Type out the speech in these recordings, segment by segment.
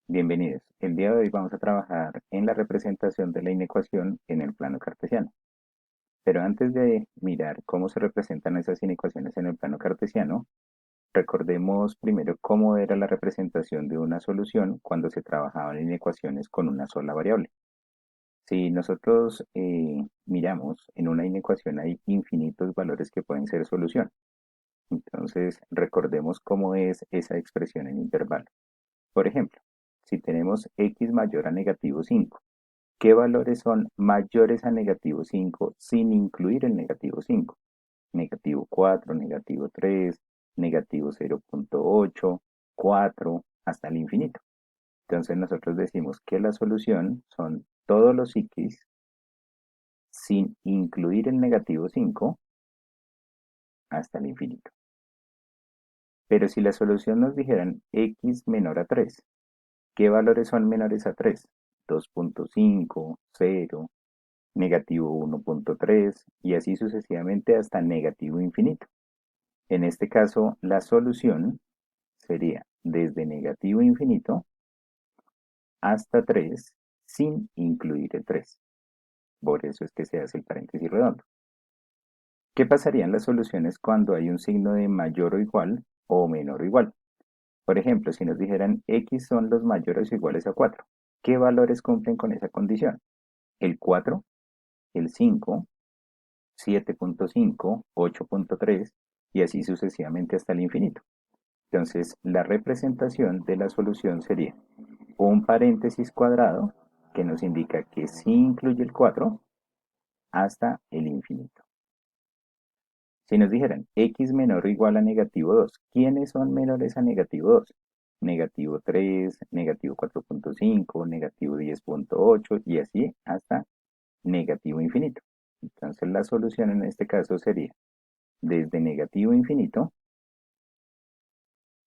Bienvenidos. El día de hoy vamos a trabajar en la representación de la inecuación en el plano cartesiano. Pero antes de mirar cómo se representan esas inecuaciones en el plano cartesiano, recordemos primero cómo era la representación de una solución cuando se trabajaban en inecuaciones con una sola variable. Si nosotros miramos en una inecuación hay infinitos valores que pueden ser solución. Entonces recordemos cómo es esa expresión en intervalo. Por ejemplo, si tenemos x mayor a negativo 5, ¿qué valores son mayores a negativo 5 sin incluir el negativo 5? Negativo 4, negativo 3, negativo 0,8, 4, hasta el infinito. Entonces nosotros decimos que la solución son todos los x sin incluir el negativo 5 hasta el infinito. Pero si la solución nos dijeran x menor a 3, ¿qué valores son menores a 3? 2,5, 0, negativo 1,3 y así sucesivamente hasta negativo infinito. En este caso, la solución sería desde negativo infinito hasta 3 sin incluir el 3. Por eso es que se hace el paréntesis redondo. ¿Qué pasarían las soluciones cuando hay un signo de mayor o igual o menor o igual? Por ejemplo, si nos dijeran x son los mayores o iguales a 4, ¿qué valores cumplen con esa condición? El 4, el 5, 7,5, 8,3 y así sucesivamente hasta el infinito. Entonces, la representación de la solución sería un paréntesis cuadrado que nos indica que sí incluye el 4 hasta el infinito. Si nos dijeran x menor o igual a negativo 2, ¿quiénes son menores a negativo 2? Negativo 3, negativo 4,5, negativo 10,8 y así hasta negativo infinito. Entonces la solución en este caso sería desde negativo infinito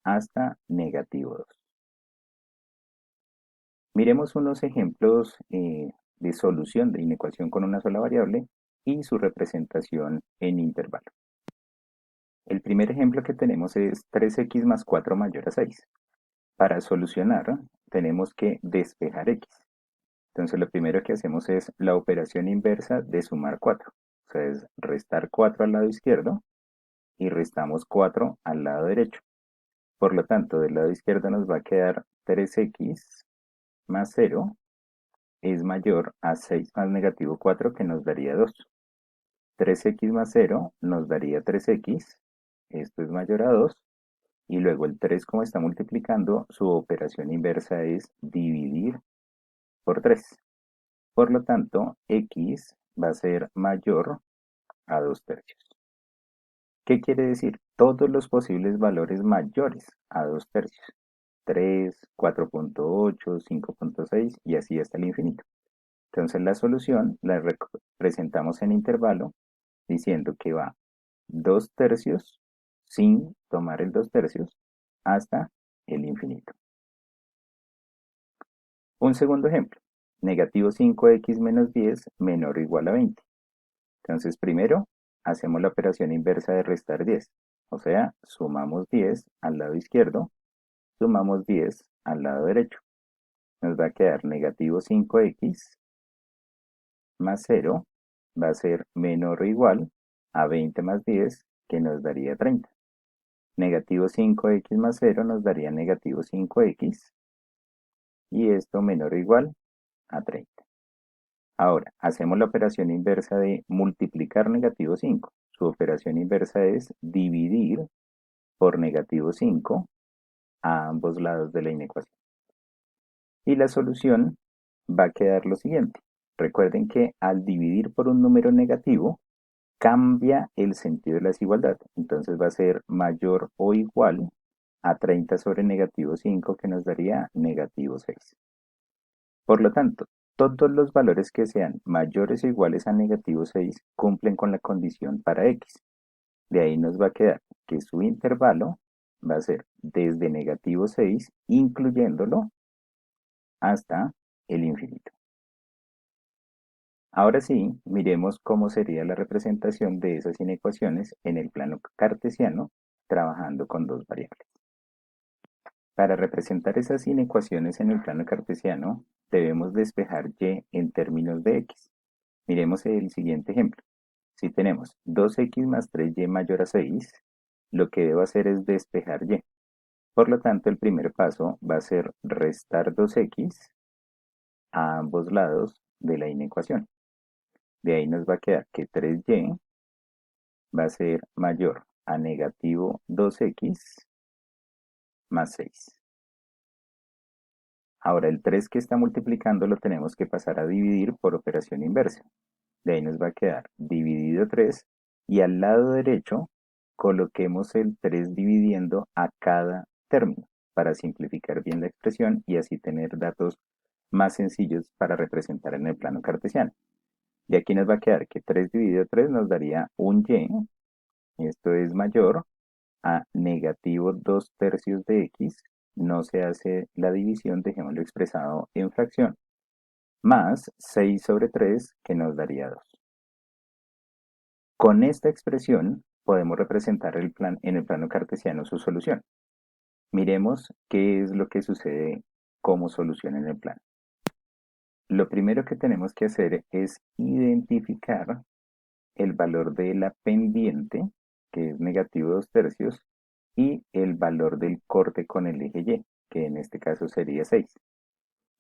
hasta negativo 2. Miremos unos ejemplos de solución de inecuación con una sola variable y su representación en intervalo. El primer ejemplo que tenemos es 3x más 4 mayor a 6. Para solucionar tenemos que despejar x. Entonces lo primero que hacemos es la operación inversa de sumar 4. O sea, es restar 4 al lado izquierdo y restamos 4 al lado derecho. Por lo tanto, del lado izquierdo nos va a quedar 3x más 0 es mayor a 6 más negativo 4 que nos daría 2. 3x más 0 nos daría 3x, esto es mayor a 2, y luego el 3 como está multiplicando, su operación inversa es dividir por 3. Por lo tanto, x va a ser mayor a 2 tercios. ¿Qué quiere decir? Todos los posibles valores mayores a 2 tercios. 3, 4,8, 5,6 y así hasta el infinito. Entonces la solución la representamos en intervalo diciendo que va 2 tercios sin tomar el 2 tercios hasta el infinito. Un segundo ejemplo, negativo 5x menos 10 menor o igual a 20. Entonces primero hacemos la operación inversa de restar 10, o sea, sumamos 10 al lado izquierdo, sumamos 10 al lado derecho. Nos va a quedar negativo 5x más 0 va a ser menor o igual a 20 más 10, que nos daría 30. Negativo 5x más 0 nos daría negativo 5x, y esto menor o igual a 30. Ahora, hacemos la operación inversa de multiplicar negativo 5. Su operación inversa es dividir por negativo 5 a ambos lados de la inecuación. Y la solución va a quedar lo siguiente. Recuerden que al dividir por un número negativo, cambia el sentido de la desigualdad. Entonces va a ser mayor o igual a 30 sobre negativo 5, que nos daría negativo 6. Por lo tanto, todos los valores que sean mayores o iguales a negativo 6 cumplen con la condición para x. De ahí nos va a quedar que su intervalo va a ser desde negativo 6, incluyéndolo, hasta el infinito. Ahora sí, miremos cómo sería la representación de esas inecuaciones en el plano cartesiano, trabajando con dos variables. Para representar esas inecuaciones en el plano cartesiano, debemos despejar y en términos de x. Miremos el siguiente ejemplo. Si tenemos 2x más 3y mayor a 6, lo que debo hacer es despejar y. Por lo tanto, el primer paso va a ser restar 2x a ambos lados de la inecuación. De ahí nos va a quedar que 3y va a ser mayor a negativo 2x más 6. Ahora el 3 que está multiplicando lo tenemos que pasar a dividir por operación inversa. De ahí nos va a quedar dividido 3 y al lado derecho coloquemos el 3 dividiendo a cada término para simplificar bien la expresión y así tener datos más sencillos para representar en el plano cartesiano. Y aquí nos va a quedar que 3 dividido 3 nos daría un y esto es mayor a negativo 2 tercios de x, no se hace la división, dejémoslo expresado en fracción, más 6 sobre 3 que nos daría 2. Con esta expresión podemos representar en el plano cartesiano su solución. Miremos qué es lo que sucede como solución en el plano. Lo primero que tenemos que hacer es identificar el valor de la pendiente, que es negativo 2 tercios, y el valor del corte con el eje Y, que en este caso sería 6.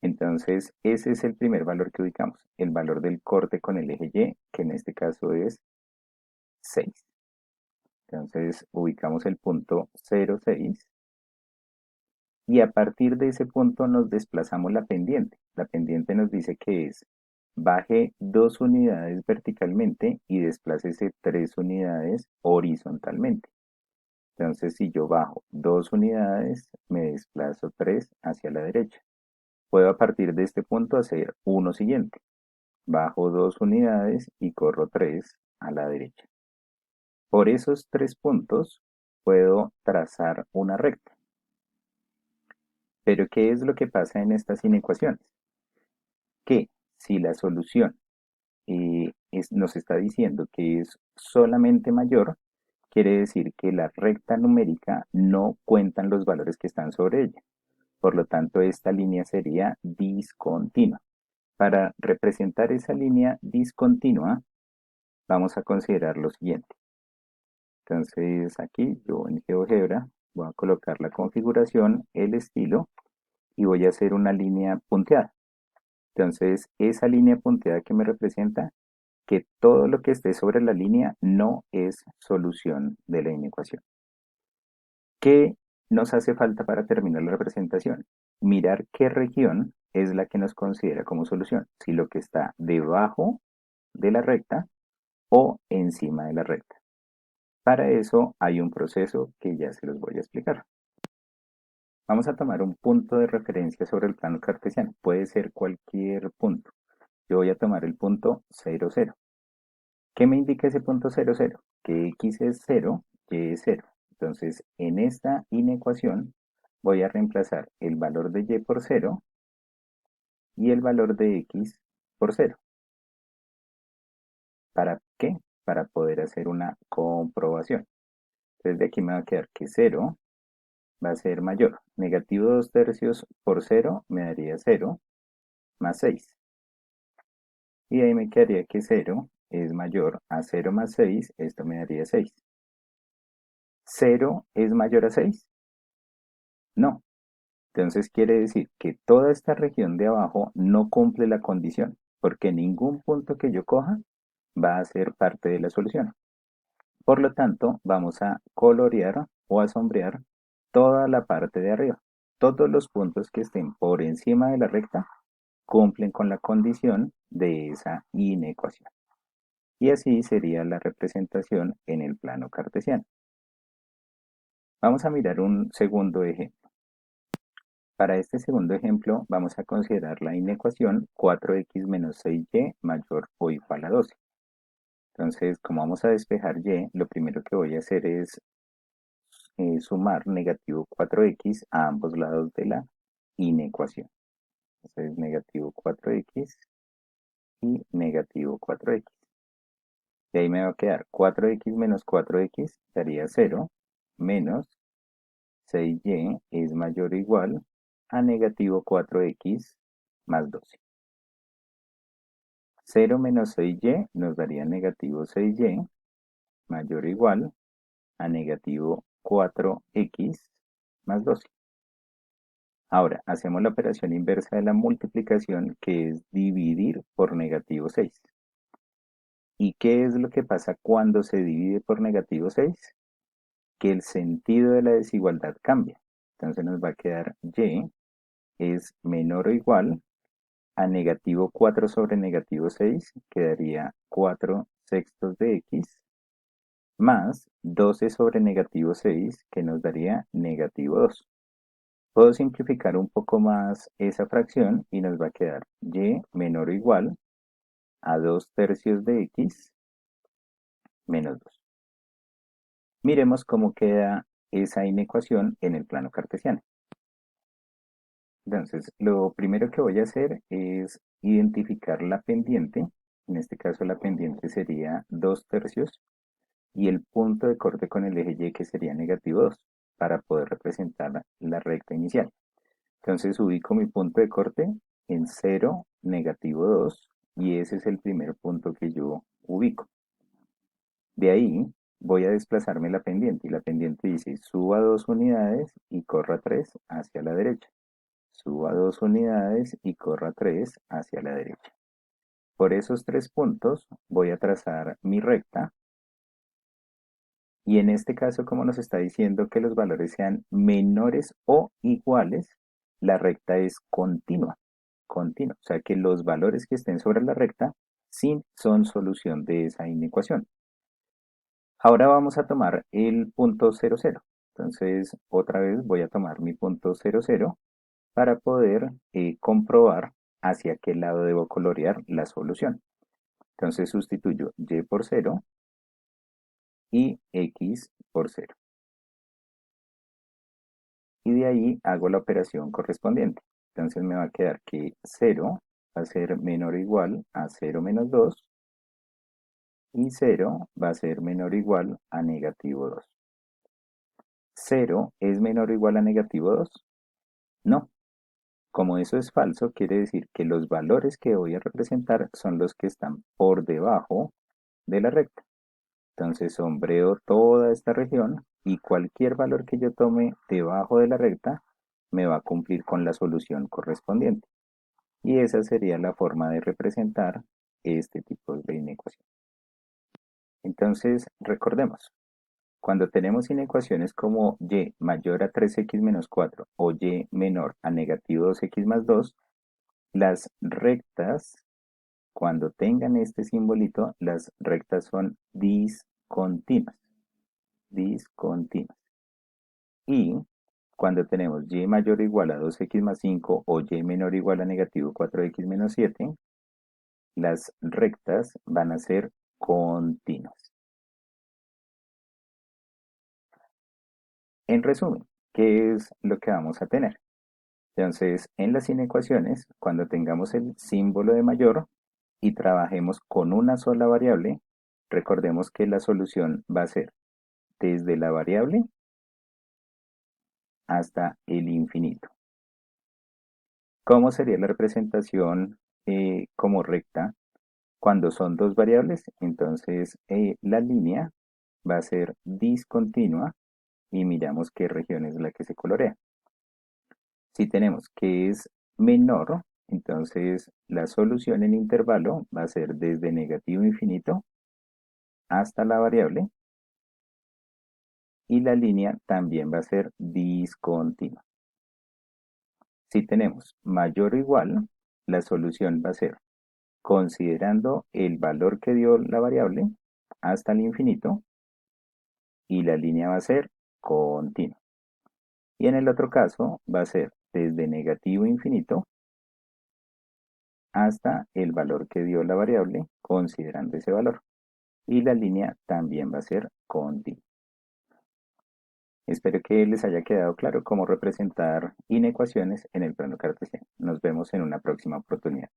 Entonces, ese es el primer valor que ubicamos, el valor del corte con el eje Y, que en este caso es 6. Entonces, ubicamos el punto 0,6 y a partir de ese punto nos desplazamos la pendiente. La pendiente nos dice que es baje 2 unidades verticalmente y desplácese 3 unidades horizontalmente. Entonces, si yo bajo 2 unidades, me desplazo 3 hacia la derecha. Puedo a partir de este punto hacer uno siguiente. Bajo 2 unidades y corro 3 a la derecha. Por esos 3 puntos puedo trazar una recta. Pero ¿qué es lo que pasa en estas inecuaciones? Que si la solución nos está diciendo que es solamente mayor, quiere decir que la recta numérica no cuentan los valores que están sobre ella. Por lo tanto, esta línea sería discontinua. Para representar esa línea discontinua, vamos a considerar lo siguiente. Entonces, aquí yo en GeoGebra voy a colocar la configuración, el estilo, y voy a hacer una línea punteada. Entonces, esa línea punteada que me representa que todo lo que esté sobre la línea no es solución de la inecuación. ¿Qué nos hace falta para terminar la representación? Mirar qué región es la que nos considera como solución, si lo que está debajo de la recta o encima de la recta. Para eso hay un proceso que ya se los voy a explicar. Vamos a tomar un punto de referencia sobre el plano cartesiano. Puede ser cualquier punto. Yo voy a tomar el punto 0, 0. ¿Qué me indica ese punto 0, 0? Que x es 0, y es 0. Entonces, en esta inecuación voy a reemplazar el valor de y por 0 y el valor de x por 0. ¿Para qué? Para poder hacer una comprobación. Entonces, de aquí me va a quedar que 0 va a ser mayor. Negativo 2 tercios por 0 me daría 0 más 6. Y ahí me quedaría que 0 es mayor a 0 más 6, esto me daría 6. ¿0 es mayor a 6? No. Entonces quiere decir que toda esta región de abajo no cumple la condición, porque ningún punto que yo coja va a ser parte de la solución. Por lo tanto, vamos a colorear o a sombrear toda la parte de arriba. Todos los puntos que estén por encima de la recta cumplen con la condición de esa inecuación. Y así sería la representación en el plano cartesiano. Vamos a mirar un segundo ejemplo. Para este segundo ejemplo vamos a considerar la inecuación 4x menos 6y mayor o igual a 12. Entonces, como vamos a despejar y, lo primero que voy a hacer es sumar negativo 4x a ambos lados de la inecuación. Entonces, negativo 4x y negativo 4x. Y ahí me va a quedar 4x menos 4x daría 0 menos 6y es mayor o igual a negativo 4x más 12. 0 menos 6y nos daría negativo 6y mayor o igual a negativo 4x más 12. Ahora, hacemos la operación inversa de la multiplicación, que es dividir por negativo 6. ¿Y qué es lo que pasa cuando se divide por negativo 6? Que el sentido de la desigualdad cambia. Entonces nos va a quedar y es menor o igual a negativo 4 sobre negativo 6, quedaría 4 sextos de x, más 12 sobre negativo 6, que nos daría negativo 2. Puedo simplificar un poco más esa fracción y nos va a quedar y menor o igual a 2 tercios de x menos 2. Miremos cómo queda esa inecuación en el plano cartesiano. Entonces, lo primero que voy a hacer es identificar la pendiente. En este caso la pendiente sería 2 tercios y el punto de corte con el eje Y, que sería negativo 2, para poder representar la recta inicial. Entonces ubico mi punto de corte en 0, negativo 2, y ese es el primer punto que yo ubico. De ahí voy a desplazarme la pendiente, y la pendiente dice suba 2 unidades y corra 3 hacia la derecha. Suba 2 unidades y corra 3 hacia la derecha. Por esos 3 puntos voy a trazar mi recta, y en este caso, como nos está diciendo que los valores sean menores o iguales, la recta es continua. Continua, o sea que los valores que estén sobre la recta sí son solución de esa inecuación. Ahora vamos a tomar el punto 0, 0. Entonces, otra vez voy a tomar mi punto 0, 0 para poder comprobar hacia qué lado debo colorear la solución. Entonces sustituyo y por 0 y x por 0. Y de ahí hago la operación correspondiente. Entonces me va a quedar que 0 va a ser menor o igual a 0 menos 2 y 0 va a ser menor o igual a negativo 2. ¿0 es menor o igual a negativo 2? No. Como eso es falso, quiere decir que los valores que voy a representar son los que están por debajo de la recta. Entonces sombreo toda esta región y cualquier valor que yo tome debajo de la recta me va a cumplir con la solución correspondiente. Y esa sería la forma de representar este tipo de inecuación. Entonces recordemos, cuando tenemos inecuaciones como y mayor a 3x menos 4 o y menor a negativo 2x más 2, las rectas, cuando tengan este simbolito, las rectas son discontinuas. Discontinuas. Y cuando tenemos y mayor o igual a 2x más 5 o y menor o igual a negativo 4x menos 7, las rectas van a ser continuas. En resumen, ¿qué es lo que vamos a tener? Entonces, en las inecuaciones, cuando tengamos el símbolo de mayor y trabajemos con una sola variable, recordemos que la solución va a ser desde la variable hasta el infinito. ¿Cómo sería la representación como recta cuando son dos variables? Entonces, la línea va a ser discontinua y miramos qué región es la que se colorea. Si tenemos que es menor, entonces la solución en intervalo va a ser desde negativo infinito hasta la variable, y la línea también va a ser discontinua. Si tenemos mayor o igual, la solución va a ser considerando el valor que dio la variable hasta el infinito, y la línea va a ser continua. Y en el otro caso va a ser desde negativo infinito hasta el valor que dio la variable considerando ese valor. Y la línea también va a ser continua. Espero que les haya quedado claro cómo representar inecuaciones en el plano cartesiano. Nos vemos en una próxima oportunidad.